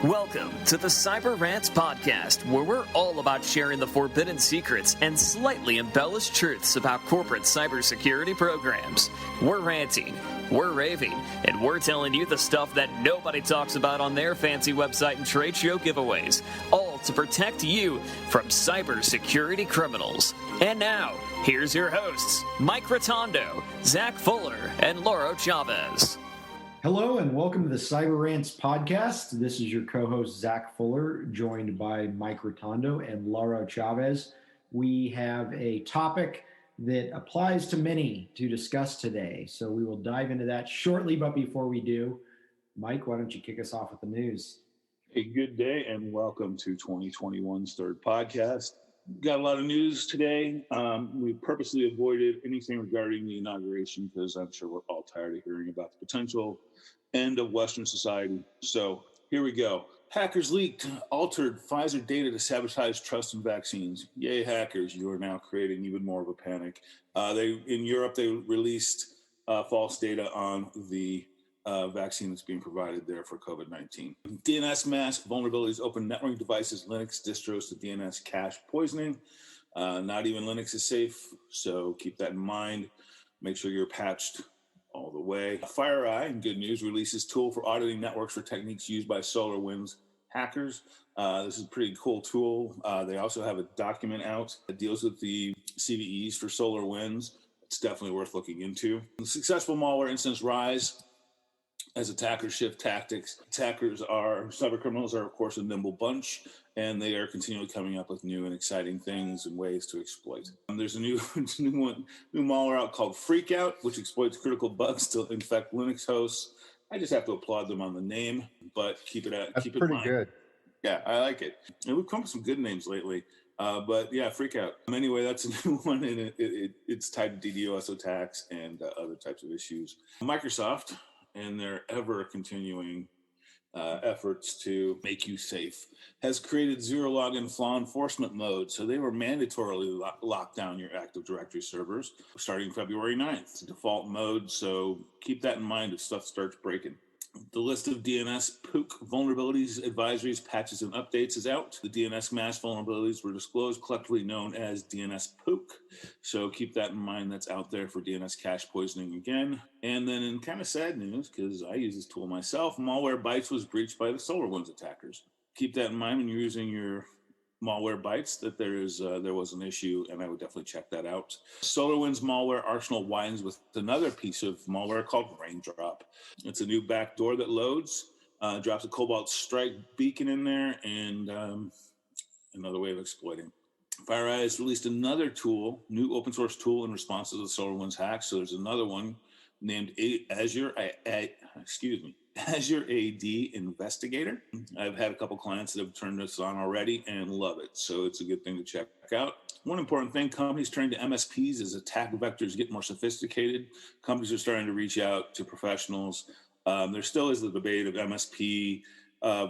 Welcome to the Cyber Rants Podcast, where we're all about sharing the forbidden secrets and slightly embellished truths about corporate cybersecurity programs. We're ranting, we're raving, and we're telling you the stuff that nobody talks about on their fancy website and trade show giveaways, all to protect you from cybersecurity criminals. And now, here's your hosts, Mike Rotondo, Zach Fuller, and Lauro Chavez. Hello and welcome to the Cyber Rants Podcast. This is your co-host, Zach Fuller, joined by Mike Rotondo and Lauro Chavez. We have a topic that applies to many to discuss today, so we will dive into that shortly. But before we do, Mike, why don't you kick us off with the news? A good day and welcome to 2021's third podcast. Got a lot of news today. We purposely avoided anything regarding the inauguration because I'm sure we're all tired of hearing about the potential end of Western society. So here we go. Hackers leaked altered Pfizer data to sabotage trust in vaccines. Yay, hackers, you are now creating even more of a panic. In Europe, they released false data on the vaccine that's being provided there for COVID-19. DNS mask vulnerabilities open networking devices, Linux distros to DNS cache poisoning. Not even Linux is safe, so keep that in mind. Make sure you're patched all the way. FireEye, good news, releases tool for auditing networks for techniques used by SolarWinds hackers. This is a pretty cool tool. They also have a document out that deals with the CVEs for SolarWinds. It's definitely worth looking into. The successful malware instance rise as attackers shift tactics. Cyber criminals are, of course, a nimble bunch, and they are continually coming up with new and exciting things and ways to exploit. There's a new malware out called Freakout, which exploits critical bugs to infect Linux hosts. I just have to applaud them on the name, but keep it in mind. Pretty good. Yeah, I like it. And we've come up with some good names lately. But yeah, Freakout. Anyway, that's a new one, and it's tied to DDoS attacks and other types of issues. Microsoft, and their ever-continuing efforts to make you safe, has created zero-login flaw enforcement mode. So they were mandatorily lock down your Active Directory servers starting February 9th. It's a default mode, so keep that in mind if stuff starts breaking. The list of DNS POOK vulnerabilities, advisories, patches, and updates is out. The DNS mask vulnerabilities were disclosed, collectively known as DNS POOK. So keep that in mind. That's out there for DNS cache poisoning again. And then in kind of sad news, because I use this tool myself, Malwarebytes was breached by the SolarWinds attackers. Keep that in mind when you're using your Malwarebytes, that there was an issue, and I would definitely check that out. SolarWinds malware arsenal widens with another piece of malware called Raindrop. It's a new backdoor that loads, drops a Cobalt Strike beacon in there, and another way of exploiting. FireEye has released another tool, new open source tool in response to the SolarWinds hack. So there's another one named Azure AD Investigator. I've had a couple clients that have turned this on already and love it, so it's a good thing to check out. One important thing, companies turning to MSPs as attack vectors get more sophisticated. Companies are starting to reach out to professionals. There still is the debate of MSP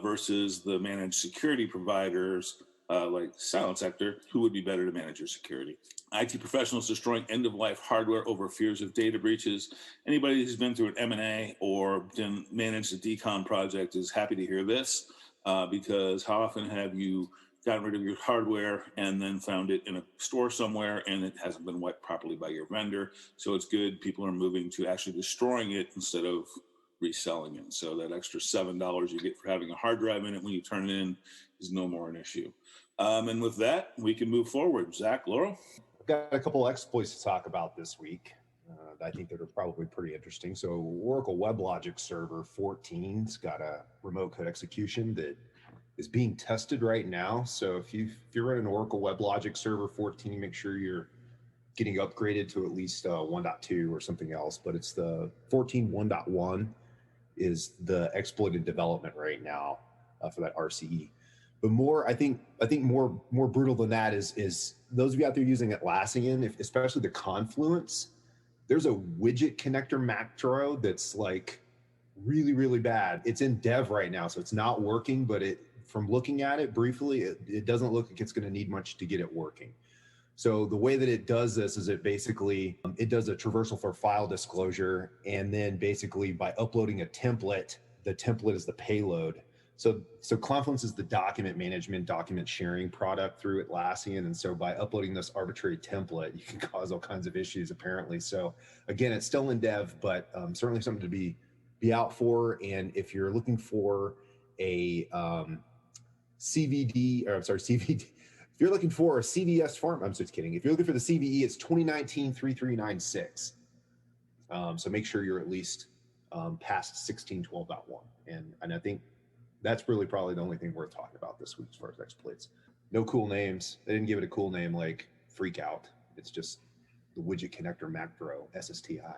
versus the managed security providers like Silent Sector. Who would be better to manage your security? IT professionals destroying end-of-life hardware over fears of data breaches. Anybody who's been through an M&A or managed a decon project is happy to hear this because how often have you gotten rid of your hardware and then found it in a store somewhere and it hasn't been wiped properly by your vendor? So it's good. People are moving to actually destroying it instead of reselling it. So that extra $7 you get for having a hard drive in it when you turn it in is no more an issue. And with that, we can move forward. Zach, Lauro? I've got a couple exploits to talk about this week. I think that are probably pretty interesting. So Oracle WebLogic Server 14's got a remote code execution that is being tested right now. So if you're running Oracle WebLogic Server 14, make sure you're getting upgraded to at least 1.2 or something else. But it's the 14.1.1 is the exploited development right now for that RCE. But I think more brutal than that is those of you out there using Atlassian, especially the Confluence, there's a widget connector macro that's like really, really bad. It's in dev right now, so it's not working, but from looking at it briefly, it doesn't look like it's going to need much to get it working. So the way that it does this is it basically, it does a traversal for file disclosure, and then basically by uploading a template, the template is the payload. So Confluence is the document management, document sharing product through Atlassian. And so by uploading this arbitrary template, you can cause all kinds of issues apparently. So again, it's still in dev, but certainly something to be out for. And if you're looking for a CVD, or I'm sorry, CVD, if you're looking for a CVS form, I'm just kidding. If you're looking for the CVE, it's 2019-3396. So make sure you're at least past 1612.1. And I think that's really probably the only thing worth talking about this week as far as exploits. No cool names. They didn't give it a cool name like Freakout. It's just the widget connector macro SSTI.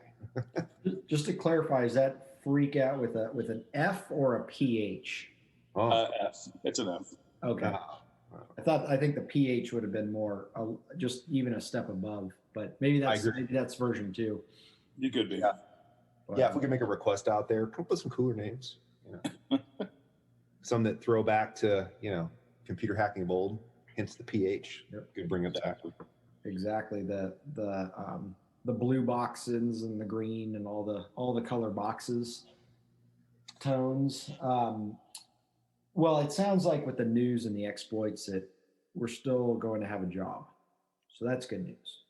Just to clarify, is that Freakout with an F or a PH? F. It's an F. Okay. I think the PH would have been more just even a step above, but maybe that's version 2. You could be. Yeah. Yeah, if we can make a request out there, come up with some cooler names. Some that throw back to, computer hacking of old, hence the PH. Yep. Could bring it back. Exactly. The blue boxes and the green and all the color boxes, tones. Well, it sounds like with the news and the exploits that we're still going to have a job. So that's good news.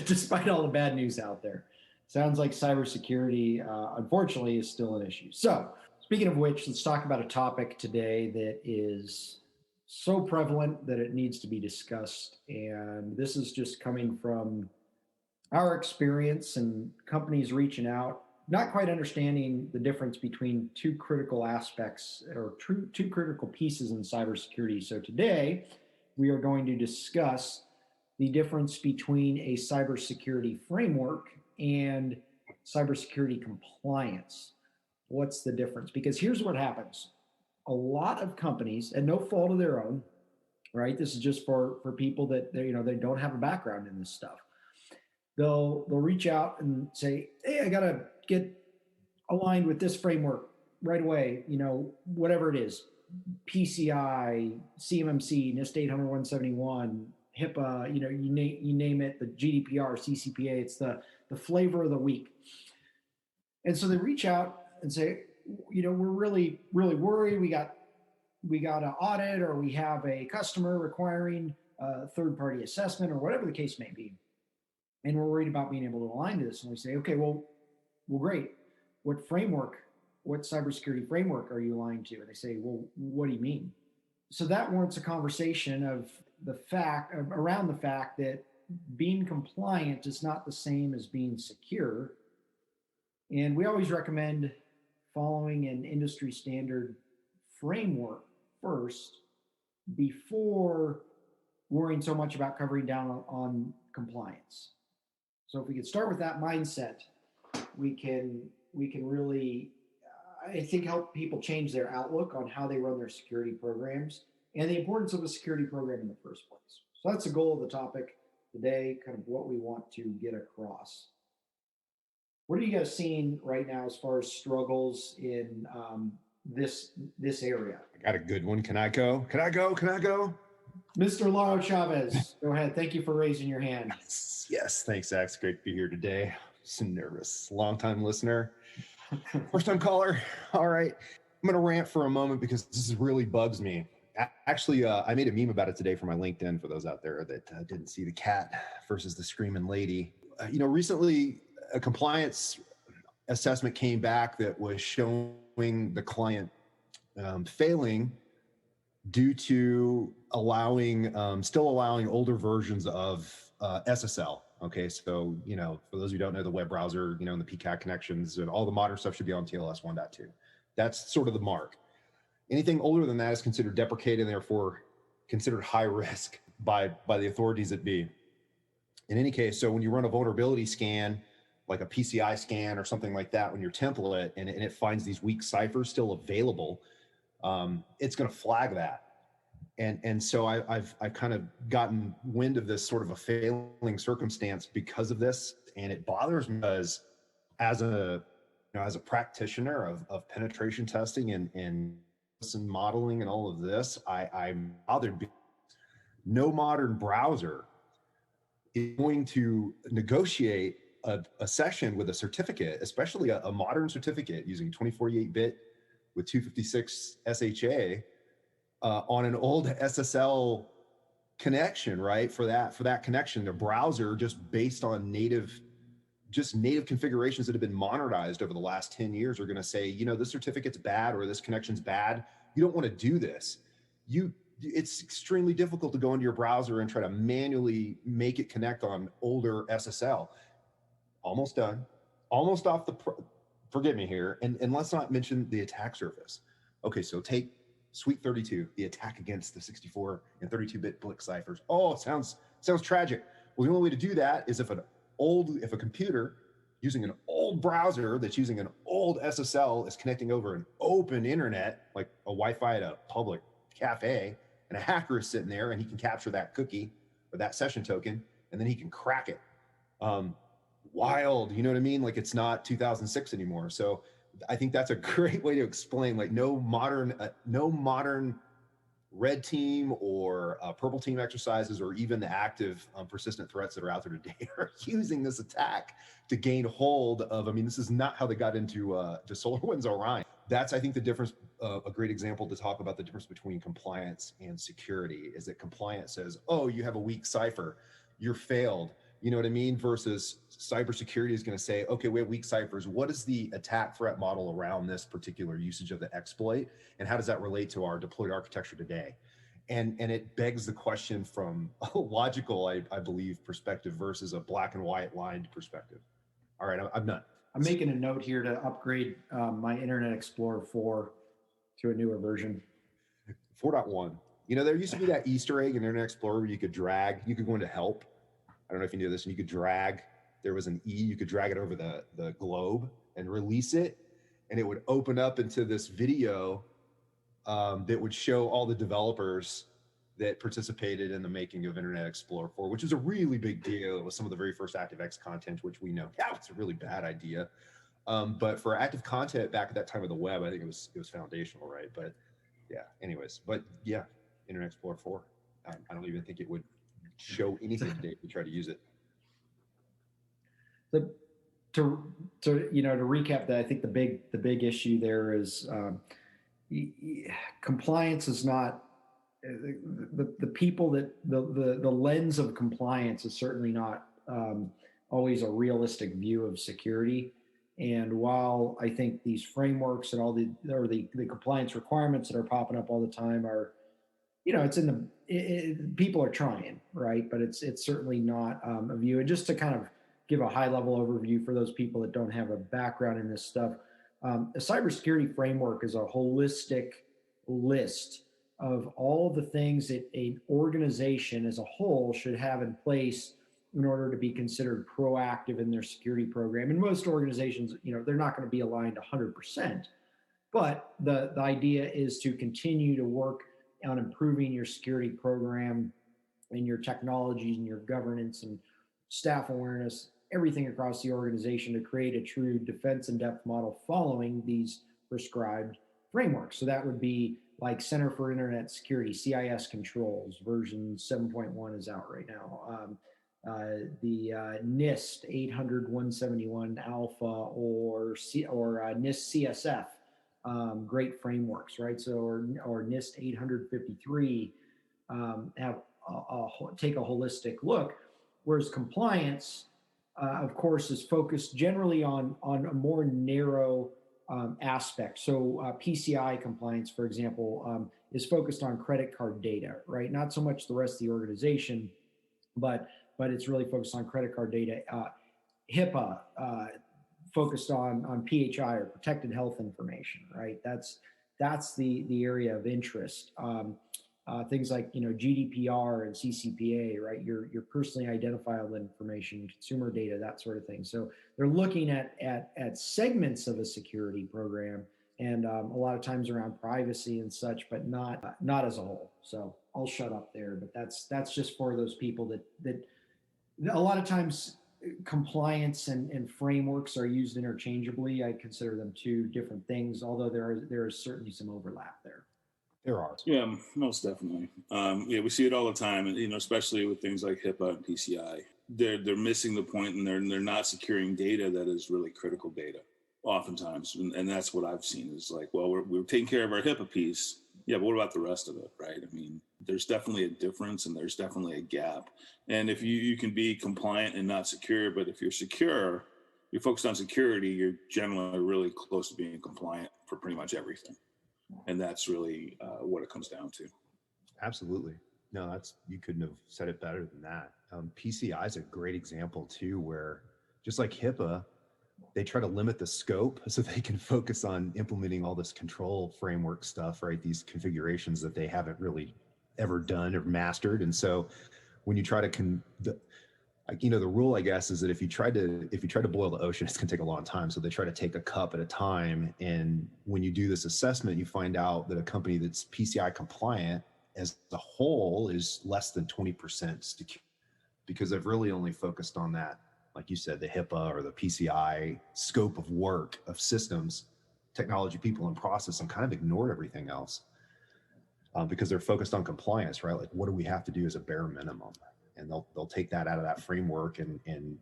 Despite all the bad news out there. Sounds like cybersecurity, unfortunately, is still an issue. So speaking of which, let's talk about a topic today that is so prevalent that it needs to be discussed. And this is just coming from our experience and companies reaching out, not quite understanding the difference between two critical aspects or two critical pieces in cybersecurity. So today we are going to discuss the difference between a cybersecurity framework and cybersecurity compliance. What's the difference? Because here's what happens. A lot of companies, and no fault of their own, right? This is just for people that they don't have a background in this stuff. They'll reach out and say, hey, I got to get aligned with this framework right away, whatever it is, PCI, CMMC, NIST 800-171, HIPAA, you name it, the GDPR, CCPA, it's the flavor of the week. And so they reach out and say, we're really, really worried. We got an audit, or we have a customer requiring a third-party assessment, or whatever the case may be. And we're worried about being able to align to this. And we say, okay, well, great. What cybersecurity framework are you aligned to? And they say, well, what do you mean? So that warrants a conversation of around the fact that being compliant is not the same as being secure. And we always recommend following an industry standard framework first before worrying so much about covering down on compliance. So if we could start with that mindset, we can really, I think, help people change their outlook on how they run their security programs and the importance of a security program in the first place. So that's the goal of the topic today, kind of what we want to get across. What are you guys seeing right now as far as struggles in this area? I got a good one. Can I go? Mr. Lauro Chavez, go ahead. Thank you for raising your hand. Yes. Thanks, Zach. It's great to be here today. So nervous. Long-time listener. First-time caller. All right. I'm going to rant for a moment because this really bugs me. Actually, I made a meme about it today for my LinkedIn for those out there that didn't see the cat versus the screaming lady. Recently, a compliance assessment came back that was showing the client failing due to still allowing older versions of SSL. Okay, so for those who don't know, the web browser, and the PCAP connections and all the modern stuff should be on TLS 1.2. That's sort of the mark. Anything older than that is considered deprecated and therefore considered high risk by the authorities that be. In any case, so when you run a vulnerability scan, like a PCI scan or something like that, when your template and it finds these weak ciphers still available, it's going to flag that. And so I've kind of gotten wind of this sort of a failing circumstance because of this, and it bothers me because as a practitioner of penetration testing and modeling and all of this, I'm bothered because no modern browser is going to negotiate a session with a certificate, especially a modern certificate using 2048-bit with 256 SHA on an old SSL connection, right? For that connection, the browser, just based on native configurations that have been modernized over the last 10 years, are going to say, this certificate's bad or this connection's bad. You don't want to do this. It's extremely difficult to go into your browser and try to manually make it connect on older SSL. Almost done. Almost off forgive me here. And let's not mention the attack surface. Okay, so take Suite 32, the attack against the 64 and 32-bit BLIC ciphers. Oh, it sounds tragic. Well, the only way to do that is if a computer using an old browser that's using an old SSL is connecting over an open internet, like a Wi-Fi at a public cafe, and a hacker is sitting there and he can capture that cookie or that session token, and then he can crack it. Wild, you know what I mean? Like, it's not 2006 anymore. So I think that's a great way to explain, like, no modern red team or purple team exercises, or even the active persistent threats that are out there today, are using this attack to gain hold of. I mean, this is not how they got into SolarWinds Orion. That's, I think, the difference. A great example to talk about the difference between compliance and security is that compliance says, oh, you have a weak cipher, you're failed. You know what I mean? Versus cybersecurity is going to say, okay, we have weak ciphers. What is the attack threat model around this particular usage of the exploit? And how does that relate to our deployed architecture today? And it begs the question from a logical, I believe, perspective versus a black and white lined perspective. All right, I'm done. I'm making a note here to upgrade my Internet Explorer 4 to a newer version. 4.1. There used to be that Easter egg in Internet Explorer where you could go into help. I don't know if you knew this, and you could drag, there was an E, you could drag it over the globe and release it, and it would open up into this video that would show all the developers that participated in the making of Internet Explorer 4, which is a really big deal. It was some of the very first ActiveX content, which we know, it's a really bad idea. But for active content back at that time of the web, I think it was foundational, right? But Internet Explorer 4. I don't even think it would show anything today if we try to use it. To recap that, I think the big issue there is compliance is not the people that the lens of compliance is certainly not always a realistic view of security. And while I think these frameworks and all the compliance requirements that are popping up all the time are, people are trying, right? But it's certainly not a view. And just to kind of give a high level overview for those people that don't have a background in this stuff, a cybersecurity framework is a holistic list of all the things that an organization as a whole should have in place in order to be considered proactive in their security program. And most organizations, they're not going to be aligned 100%, but the idea is to continue to work on improving your security program and your technologies and your governance and staff awareness, everything across the organization to create a true defense in depth model following these prescribed frameworks. So that would be like Center for Internet Security, CIS controls, version 7.1 is out right now. The NIST 800-171 alpha or NIST CSF, great frameworks, right? So, or NIST 853 take a holistic look, whereas compliance, of course, is focused generally on a more narrow aspect. So PCI compliance, for example, is focused on credit card data, right? Not so much the rest of the organization, but it's really focused on credit card data. HIPAA focused on PHI or protected health information, right? That's the area of interest. Things like GDPR and CCPA, right? Your personally identifiable information, consumer data, that sort of thing. So they're looking at segments of a security program, and a lot of times around privacy and such, but not as a whole. So I'll shut up there. But that's just for those people that a lot of times compliance and frameworks are used interchangeably. I consider them two different things, although there is certainly some overlap there. There are. Yeah, most definitely. We see it all the time, and especially with things like HIPAA and PCI. They're missing the point, and they're not securing data that is really critical data. oftentimes, and that's what I've seen is like, well, we're taking care of our HIPAA piece. Yeah, but what about the rest of it, right? I mean, there's definitely a difference and there's definitely a gap. And if you can be compliant and not secure, but if you're secure, you're focused on security, you're generally really close to being compliant for pretty much everything. And that's really what it comes down to. Absolutely. No, you couldn't have said it better than that. PCI is a great example too, where just like HIPAA, they try to limit the scope so they can focus on implementing all this control framework stuff, right? These configurations that they haven't really ever done or mastered. And so when you try to, the rule, I guess, is that if you try to boil the ocean, it's going to take a long time. So they try to take a cup at a time. And when you do this assessment, you find out that a company that's PCI compliant as a whole is less than 20% secure, because they've really only focused on that, like you said, the HIPAA or the PCI scope of work of systems, technology, people, and process, and kind of ignored everything else because they're focused on compliance, right? Like, what do we have to do as a bare minimum? And they'll take that out of that framework and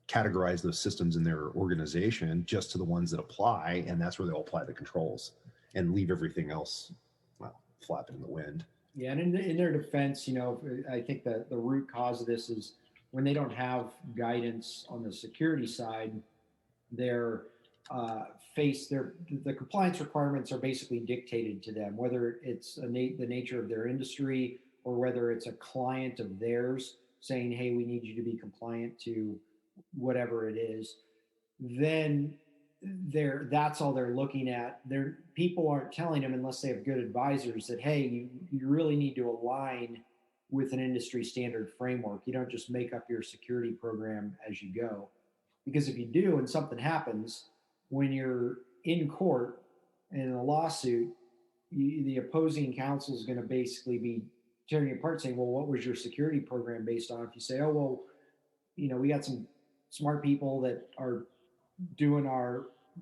categorize those systems in their organization just to the ones that apply, and that's where they'll apply the controls and leave everything else, well, flapping in the wind. Yeah, and in their defense, I think that the root cause of this is when they don't have guidance on the security side, the compliance requirements are basically dictated to them, whether it's the nature of their industry or whether it's a client of theirs saying, hey, we need you to be compliant to whatever it is. Then that's all they're looking at. People aren't telling them, unless they have good advisors, that, hey, you really need to align with an industry standard framework. You don't just make up your security program as you go. Because if you do and something happens, when you're in court and in a lawsuit, the opposing counsel is going to basically be tearing you apart saying, well, what was your security program based on? If you say, oh, well, we got some smart people that are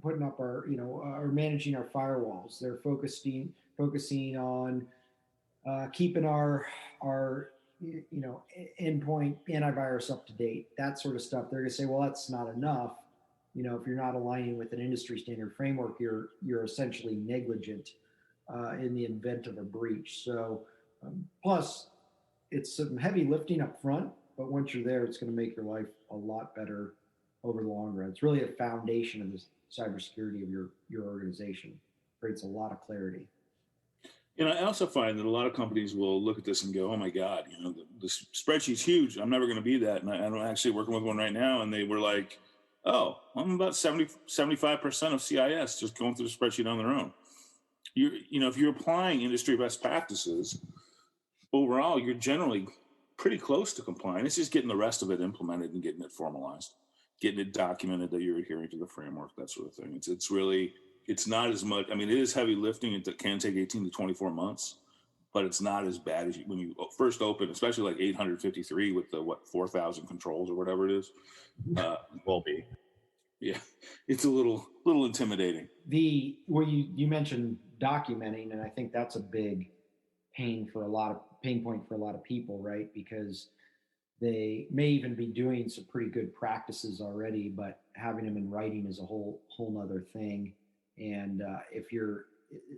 putting up our, are managing our firewalls. They're focusing on keeping our endpoint antivirus up to date, that sort of stuff. They're going to say, well, that's not enough. If you're not aligning with an industry standard framework, you're essentially negligent in the event of a breach. So plus it's some heavy lifting up front, but once you're there, it's going to make your life a lot better over the long run. It's really a foundation of the cybersecurity of your organization. Creates a lot of clarity. And I also find that a lot of companies will look at this and go, oh my God, the spreadsheet's huge. I'm never going to be that. And I'm actually working with one right now. And they were like, oh, I'm about 75% of CIS just going through the spreadsheet on their own. If you're applying industry best practices, overall, you're generally pretty close to compliant. It's just getting the rest of it implemented and getting it formalized, getting it documented that you're adhering to the framework, that sort of thing. It's not as much. I mean, it is heavy lifting. It can take 18 to 24 months, but it's not as bad as when you first open, especially like 853 with the 4,000 controls or whatever it is. Will be. Yeah, it's a little intimidating. You mentioned documenting, and I think that's a big pain point for a lot of people, right? Because they may even be doing some pretty good practices already, but having them in writing is a whole nother thing. And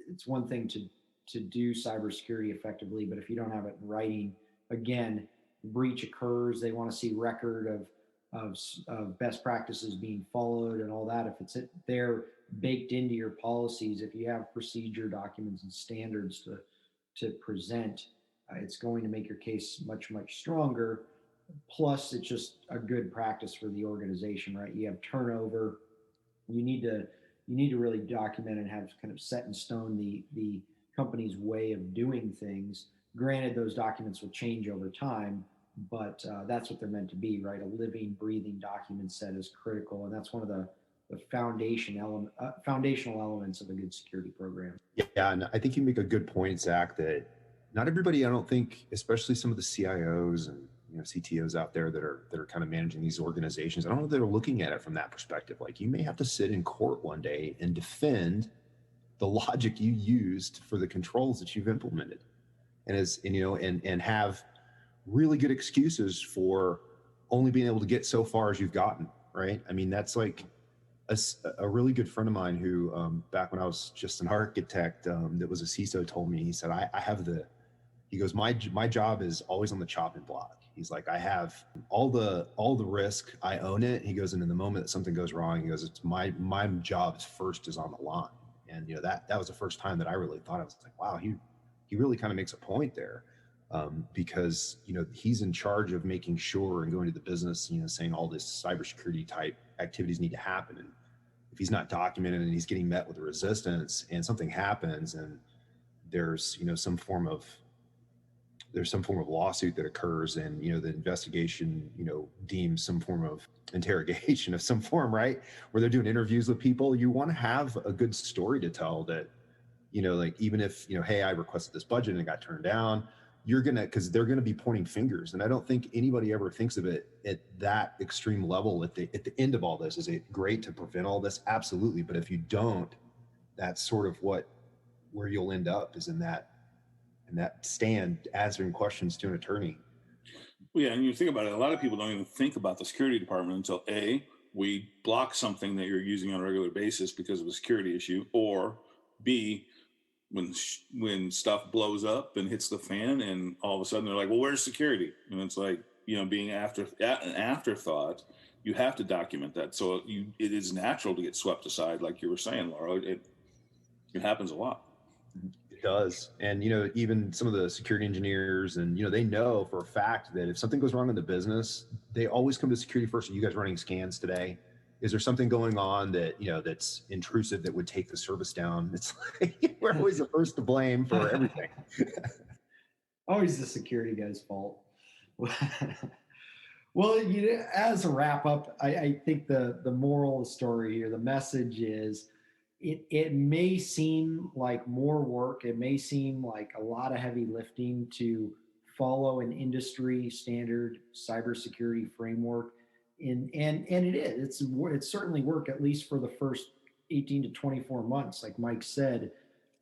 it's one thing to do cybersecurity effectively, but if you don't have it in writing, again, breach occurs. They want to see record of best practices being followed and all that. If it's there baked into your policies, if you have procedure documents and standards to present, it's going to make your case much, much stronger. Plus, it's just a good practice for the organization, right? You have turnover. You need to really document and have kind of set in stone the company's way of doing things. Granted, those documents will change over time, but that's what they're meant to be, right? A living, breathing document set is critical, and that's one of the foundational elements of a good security program. Yeah, and I think you make a good point, Zach, that not everybody, I don't think, especially some of the CIOs and CTOs out there that are kind of managing these organizations, I don't know if they're looking at it from that perspective. Like, you may have to sit in court one day and defend the logic you used for the controls that you've implemented, and have really good excuses for only being able to get so far as you've gotten, right? I mean, that's like a really good friend of mine who, back when I was just an architect, that was a CISO, told me, he said, he goes, my job is always on the chopping block. He's like, I have all the risk, I own it. He goes, and in the moment that something goes wrong, he goes, it's my job is on the line. And, that was the first time that I really thought, I was like, wow, he really kind of makes a point there. Because, he's in charge of making sure and going to the business, saying all this cybersecurity type activities need to happen. And if he's not documented and he's getting met with resistance and something happens and there's, some form of lawsuit that occurs and, the investigation, deems some form of interrogation of some form, right? Where they're doing interviews with people, you want to have a good story to tell that, like, even if, hey, I requested this budget and it got turned down, because they're going to be pointing fingers. And I don't think anybody ever thinks of it at that extreme level. At the end of all this, is it great to prevent all this? Absolutely. But if you don't, that's sort of where you'll end up, is in that stand answering questions to an attorney. Yeah, and you think about it, a lot of people don't even think about the security department until A, we block something that you're using on a regular basis because of a security issue, or B, when stuff blows up and hits the fan and all of a sudden they're like, well, where's security? And it's like, being an afterthought, you have to document that. So it is natural to get swept aside, like you were saying, Laura. It happens a lot. It does. And, even some of the security engineers and, they know for a fact that if something goes wrong in the business, they always come to security first. Are you guys running scans today? Is there something going on that, that's intrusive that would take the service down? It's like, we're always the first to blame for everything. Always the security guy's fault. Well, as a wrap up, I think the moral of the story here, the message is, it may seem like more work. It may seem like a lot of heavy lifting to follow an industry standard cybersecurity framework. And it is. It's certainly work, at least for the first 18 to 24 months, like Mike said.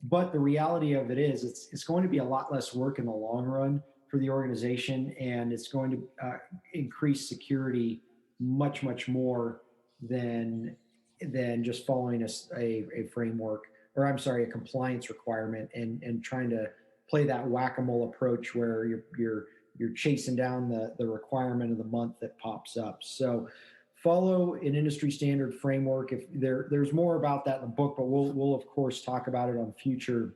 But the reality of it is, it's going to be a lot less work in the long run for the organization, and it's going to increase security much, much more than just following a framework, or a compliance requirement, and trying to play that whack-a-mole approach where you're chasing down the requirement of the month that pops up. So follow an industry standard framework. If there's more about that in the book, but we'll of course talk about it on future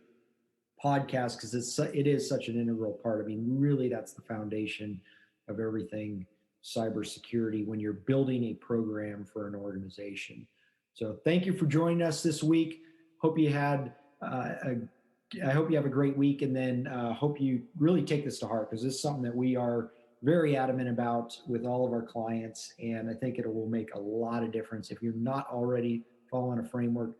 podcasts, because it is such an integral part. I mean, really, that's the foundation of everything cybersecurity when you're building a program for an organization. So thank you for joining us this week. Hope you had I hope you have a great week, and then hope you really take this to heart, because this is something that we are very adamant about with all of our clients, and I think it will make a lot of difference. If you're not already following a framework,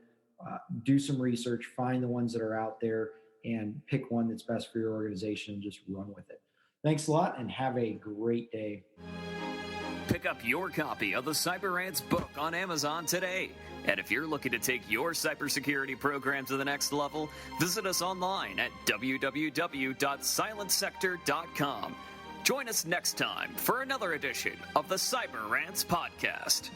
do some research, find the ones that are out there, and pick one that's best for your organization and just run with it. Thanks a lot, and have a great day. Pick up your copy of the Cyber Rants book on Amazon today. And if you're looking to take your cybersecurity program to the next level, visit us online at www.silentsector.com. Join us next time for another edition of the Cyber Rants podcast.